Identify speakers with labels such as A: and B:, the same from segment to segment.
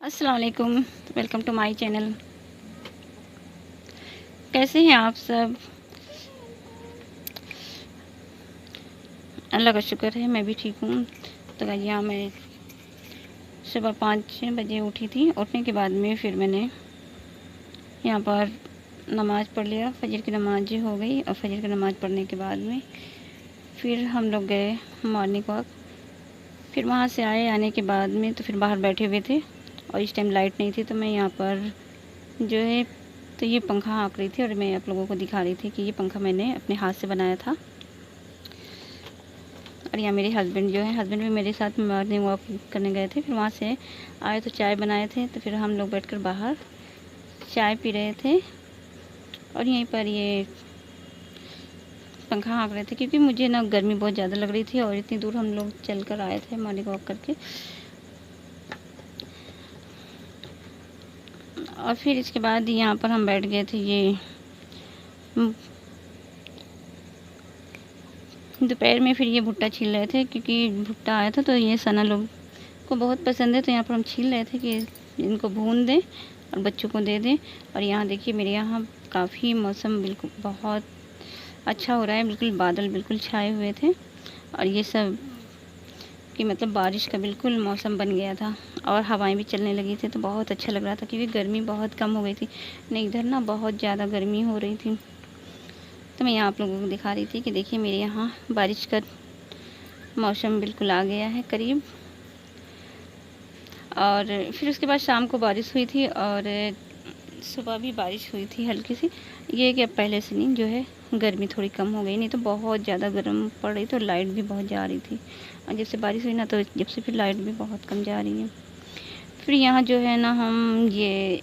A: अस्सलाम वालेकुम, welcome to my channel. कैसे हैं आप सब? अल्लाह का शुक्र है, मैं भी ठीक हूँ। तो यहाँ मैं सुबह 5-6 बजे उठी थी। उठने के बाद में फिर मैंने यहाँ पर नमाज़ पढ़ लिया। फजर की नमाज हो गई और फजर की नमाज़ पढ़ने के बाद में फिर हम लोग गए मॉर्निंग वॉक। फिर वहाँ से आने के बाद में तो फिर बाहर बैठे हुए थे और इस टाइम लाइट नहीं थी, तो मैं यहाँ पर जो है तो ये पंखा हाँक रही थी और मैं आप लोगों को दिखा रही थी कि ये पंखा मैंने अपने हाथ से बनाया था। और यहाँ मेरे हस्बैंड जो है, हस्बैंड भी मेरे साथ मॉर्निंग वॉक करने गए थे। फिर वहाँ से आए तो चाय बनाए थे, तो फिर हम लोग बैठकर बाहर चाय पी रहे थे और यहीं पर ये पंखा हाँक रहे थे, क्योंकि मुझे ना गर्मी बहुत ज़्यादा लग रही थी और इतनी दूर हम लोग चल कर आए थे मॉर्निंग वॉक करके। और फिर इसके बाद यहाँ पर हम बैठ गए थे। ये दोपहर में फिर ये भुट्टा छील रहे थे, क्योंकि भुट्टा आया था तो ये सना लोग को बहुत पसंद है, तो यहाँ पर हम छील रहे थे कि इनको भून दें और बच्चों को दे दें। और यहाँ देखिए मेरे यहाँ काफ़ी मौसम बिल्कुल बहुत अच्छा हो रहा है, बिल्कुल बादल बिल्कुल छाए हुए थे और ये सब कि मतलब बारिश का बिल्कुल मौसम बन गया था और हवाएं भी चलने लगी थी, तो बहुत अच्छा लग रहा था, क्योंकि गर्मी बहुत कम हो गई थी। नहीं, इधर ना बहुत ज़्यादा गर्मी हो रही थी। तो मैं यहाँ आप लोगों को दिखा रही थी कि देखिए मेरे यहाँ बारिश का मौसम बिल्कुल आ गया है करीब। और फिर उसके बाद शाम को बारिश हुई थी और सुबह भी बारिश हुई थी हल्की सी। ये कि अब पहले से नहीं जो है गर्मी थोड़ी कम हो गई, नहीं तो बहुत ज़्यादा गर्म पड़ रही थी और लाइट भी बहुत जा रही थी। और जब से बारिश हुई ना, तो जब से फिर लाइट भी बहुत कम जा रही है। फिर यहाँ जो है ना हम ये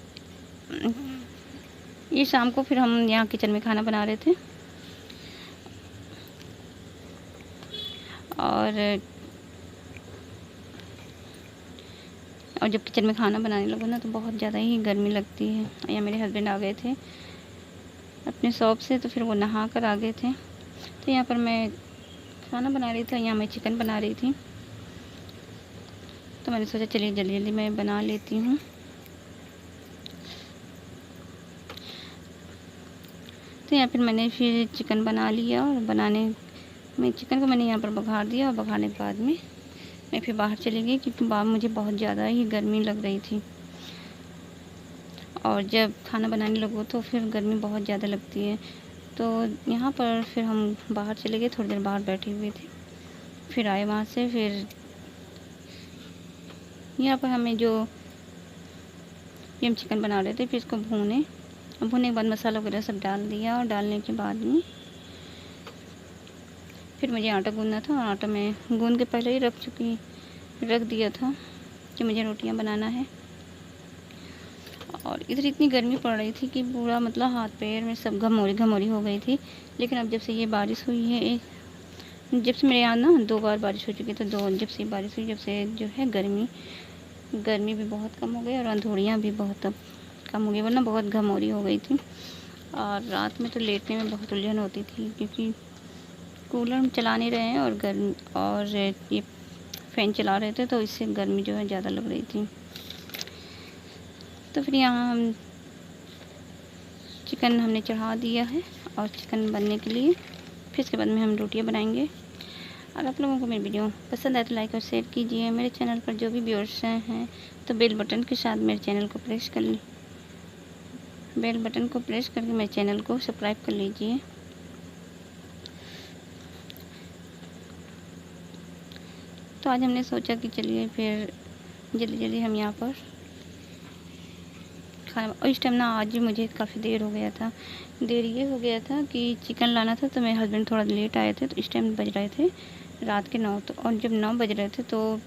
A: शाम को फिर हम यहाँ किचन में खाना बना रहे थे और जब किचन में खाना बनाने लगो ना तो बहुत ज़्यादा ही गर्मी लगती है। यहाँ मेरे हस्बैंड आ गए थे अपने शॉप से, तो फिर वो नहा कर आ गए थे। तो यहाँ पर मैं खाना बना रही थी, यहाँ मैं चिकन बना रही थी, तो मैंने सोचा चलिए जल्दी जल्दी मैं बना लेती हूँ। तो यहाँ फिर मैंने फिर चिकन बना लिया और बनाने में चिकन को मैंने यहाँ पर बघार दिया और बघारने के बाद में मैं फिर बाहर चली गई, क्योंकि बाहर मुझे बहुत ज़्यादा ही गर्मी लग रही थी। और जब खाना बनाने लगो तो फिर गर्मी बहुत ज़्यादा लगती है। तो यहाँ पर फिर हम बाहर चले गए, थोड़ी देर बाहर बैठे हुए थे। फिर आए वहाँ से, फिर यहाँ पर हमें ये हम चिकन बना रहे थे, फिर इसको भूने के बाद मसाला वगैरह सब डाल दिया और डालने के बाद में फिर मुझे आटा गूँधना था और आटा मैं गूँध के पहले ही रख दिया था कि मुझे रोटियां बनाना है। और इधर इतनी गर्मी पड़ रही थी कि पूरा मतलब हाथ पैर में सब घमौरी हो गई थी। लेकिन अब जब से ये बारिश हुई है, जब से मेरे यहाँ ना 2 बार बारिश हो चुकी, तो जब से बारिश हुई, जब से जो है गर्मी भी बहुत कम हो गई और अंधेरियाँ भी बहुत अब कम हो गई, वरना बहुत घमौरी हो गई थी। और रात में तो लेटने में बहुत उलझन होती थी, क्योंकि कूलर हम चला नहीं रहे हैं और ये फ़ैन चला रहे थे, तो इससे गर्मी जो है ज़्यादा लग रही थी। तो फिर यहाँ हम चिकन हमने चढ़ा दिया है और चिकन बनने के लिए फिर इसके बाद में हम रोटियां बनाएंगे। और आप लोगों को मेरी वीडियो पसंद आए तो लाइक और शेयर कीजिए। मेरे चैनल पर जो भी व्यूअर्स हैं तो बेल बटन के साथ मेरे चैनल को प्रेस करके मेरे चैनल को सब्सक्राइब कर लीजिए। तो आज हमने सोचा कि चलिए फिर जल्दी हम यहाँ पर खाना, और इस टाइम ना आज मुझे काफ़ी देर ये हो गया था कि चिकन लाना था, तो मेरे हस्बैंड थोड़ा लेट आए थे, तो इस टाइम बज रहे थे रात के 9। तो और जब 9 बज रहे थे, तो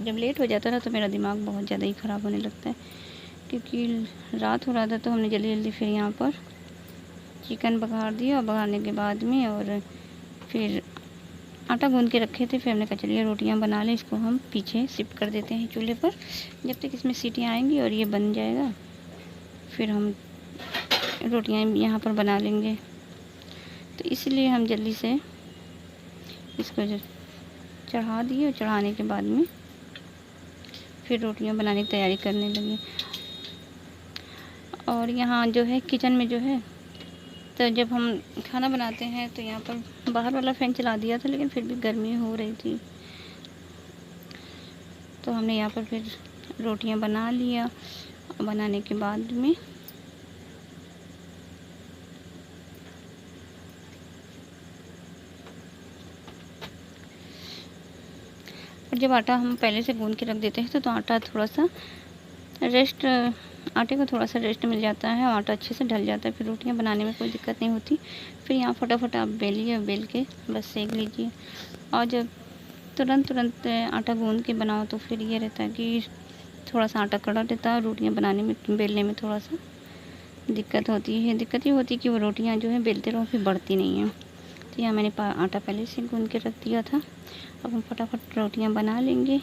A: जब लेट हो जाता ना तो मेरा दिमाग बहुत ज़्यादा ही ख़राब होने लगता है, क्योंकि रात हो रहा था। तो हमने जल्दी फिर यहाँ पर चिकन बघार दिया और बघारने के बाद में और फिर आटा गूँध के रखे थे। फिर हमने कहा चलिए रोटियाँ बना लें, इसको हम पीछे शिफ्ट कर देते हैं चूल्हे पर, जब तक इसमें सीटियाँ आएंगी और ये बन जाएगा, फिर हम रोटियां यहाँ पर बना लेंगे। तो इसलिए हम जल्दी से इसको चढ़ा दिए और चढ़ाने के बाद में फिर रोटियां बनाने की तैयारी करने लगी। और यहाँ जो है किचन में जो है, तो जब हम खाना बनाते हैं तो यहाँ पर बाहर वाला फ़ैन चला दिया था, लेकिन फिर भी गर्मी हो रही थी, तो हमने यहाँ पर फिर रोटियां बना लिया। बनाने के बाद में और जब आटा हम पहले से गूँध के रख देते हैं तो आटा थोड़ा सा रेस्ट आटे को थोड़ा सा रेस्ट मिल जाता है और आटा अच्छे से ढल जाता है, फिर रोटियां बनाने में कोई दिक्कत नहीं होती। फिर यहाँ फटाफट आप बेलिए, बेल के बस सेक लीजिए। और जब तुरंत आटा गूँध के बनाओ तो फिर ये रहता है कि थोड़ा सा आटा कड़ा रहता है, रोटियां बनाने में, बेलने में थोड़ा सा दिक्कत होती है। दिक्कत ये होती है कि वो रोटियाँ जो है बेलते रहो फिर बढ़ती नहीं हैं। तो यहाँ मैंने आटा पहले से गूँध के रख दिया था। अब हम फटाफट रोटियां बना लेंगे।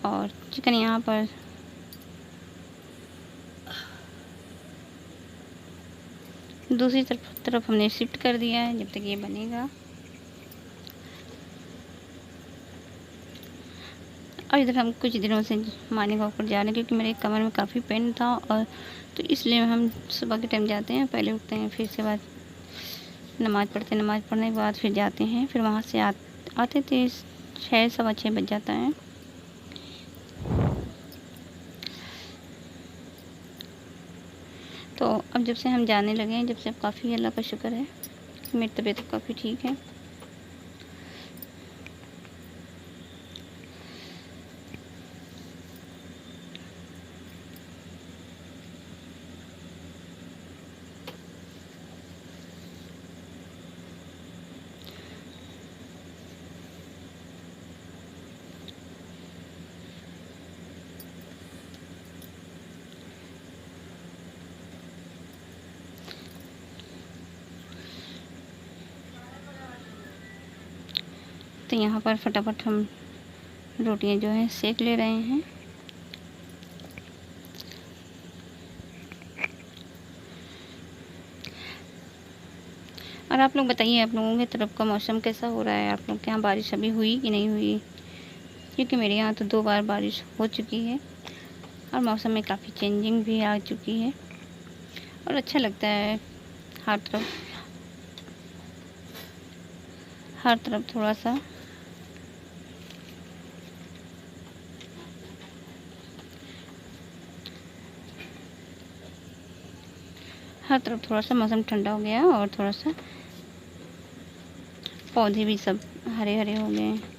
A: और चिकन यहाँ पर दूसरी तरफ हमने शिफ्ट कर दिया है जब तक ये बनेगा। और इधर हम कुछ दिनों से मॉर्निंग वॉक पर जा रहे हैं, क्योंकि मेरे कमर में काफ़ी पेन था, और तो इसलिए हम सुबह के टाइम जाते हैं, पहले उठते हैं, फिर से बाद नमाज़ पढ़ते हैं, नमाज़ पढ़ने के बाद फिर जाते हैं। फिर वहाँ से आते थे 6 सवा 6 बज जाता है। तो अब जब से हम जाने लगे हैं, जब से काफ़ी अल्लाह का शुक्र है, मेरी तबीयत काफ़ी ठीक है। तो यहाँ पर फटाफट हम रोटियां जो है सेक ले रहे हैं। और आप लोग बताइए, आप लोगों की तरफ का मौसम कैसा हो रहा है? आप लोग के यहाँ बारिश अभी हुई कि नहीं हुई? क्योंकि मेरे यहाँ तो 2 बार बारिश हो चुकी है और मौसम में काफ़ी चेंजिंग भी आ चुकी है और अच्छा लगता है। हर तरफ थोड़ा सा मौसम ठंडा हो गया और थोड़ा सा पौधे भी सब हरे हरे हो गए हैं।